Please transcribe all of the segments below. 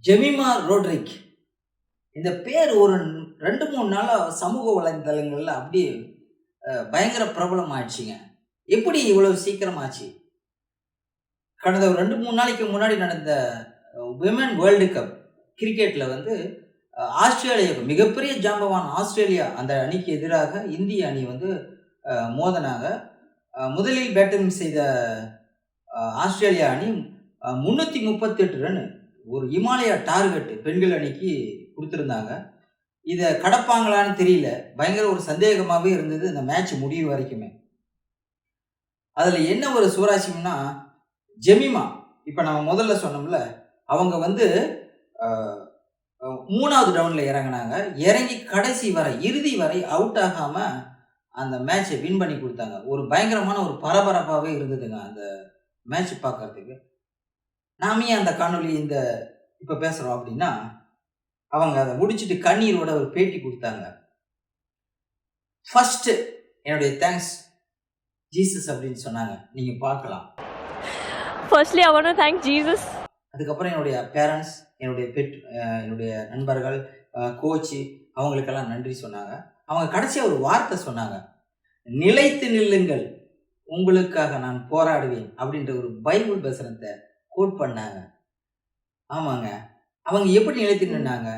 Jemimah Rodrick. இந்த பேர் ஒரு 2, 3 நாளா சமூக வலைதளங்கள்ல அப்படியே பயங்கர பிரபலம் ஆயிடுச்சுங்க. எப்படி இவ்வளவு சீக்கிரம் ஆச்சு? கடந்த ஒரு 2, 3 நாளைக்கு முன்னாடி நடந்த விமென் வேர்ல்டு கப் கிரிக்கெட்ல வந்து ஆஸ்திரேலியா மிகப்பெரிய ஜாம்பவான் ஆஸ்திரேலியா அந்த அணிக்கு எதிராக இந்திய அணி வந்து மோதினாங்க. முதலில் பேட்டிங் செய்த ஆஸ்திரேலியா அணி 338 ரன் ஒரு இமாலயா டார்கெட் பெண்கள் அணிக்கு குடுத்திருந்தாங்க. இத கடப்பாங்களான்னு தெரியல. பயங்கர ஒரு சந்தேகமாவே இருந்தது இந்த மேட்ச் முடியும் வரைக்குமே. அதுல என்ன ஒரு சுவாரஸ்யம்னா, ஜெமிமா இப்ப நம்ம முதல்ல சொன்னோம்ல, அவங்க வந்து அ 3வது டவுன்ல இறங்குனாங்க. இறங்கி கடைசி வரை, இறுதி வரை அவுட் ஆகாம அந்த மேட்ச வின் பண்ணி குடுத்தாங்க. ஒரு பயங்கரமான ஒரு பரபரப்பாவே இருந்ததுங்க அந்த மேட்ச் பார்க்கறதுக்கு. நாம ஏன் அந்த காணொளி இப்ப பேசுறோம் அப்படின்னா, அவங்க அத முடிச்சுட்டு கண்ணீரோட ஒரு பேட்டி குடுத்தாங்க. ஃபர்ஸ்ட் என்னுடைய தேங்க்ஸ் ஜீசஸ் அப்படின்னு சொன்னாங்க. நீங்க பார்க்கலாம். Firstly, I want to thank Jesus. அதுக்கப்புறம் என்னுடைய பேரண்ட்ஸ், என்னுடைய நண்பர்கள், கோச் அவங்களுக்கெல்லாம் நன்றி சொன்னாங்க. அவங்க கடைசியா ஒரு வார்த்தை சொன்னாங்க. நிலைத்து நில்லுங்கள். உங்களுக்காக நான் போராடுவேன் அப்படின்ற ஒரு பைபிள் வசனத்த கோட் பண்ணாங்க. ஆமாங்க. அவங்க எப்படி நிலைத்து நின்னாங்க?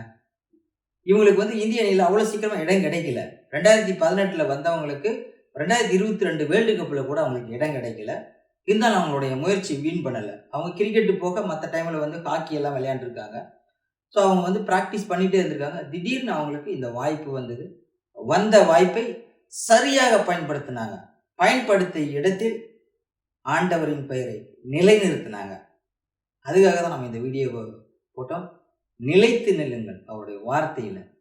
இவங்களுக்கு வந்து இந்திய அணியில அவ்வளவு சீக்கிரமா இடம் கிடைக்கல. 2018ல வந்தவங்களுக்கு 2022 வேர்ல்டு கப்ல கூட அவங்களுக்கு இடம் கிடைக்கல. இருந்தாலும் அவங்களுடைய முயற்சி வீண் பண்ணல. அவங்க கிரிக்கெட் போக மத்த டைம்ல வந்து ஹாக்கி எல்லாம் விளையாண்டுருக்காங்க. ஸோ அவங்க வந்து பிராக்டிஸ் பண்ணிட்டே இருந்திருக்காங்க. திடீர்னு அவங்களுக்கு இந்த வாய்ப்பு வந்தது. வந்த வாய்ப்பை சரியாக பயன்படுத்தினாங்க. பயன்படுத்திய இடத்தில் ஆண்டவரின் பெயரை நிலைநிறுத்தினாங்க. அதுக்காக தான் நம்ம இந்த வீடியோவ போட்டோம். நிலைத்து நில்லுங்கள் அவருடைய வார்த்தையில.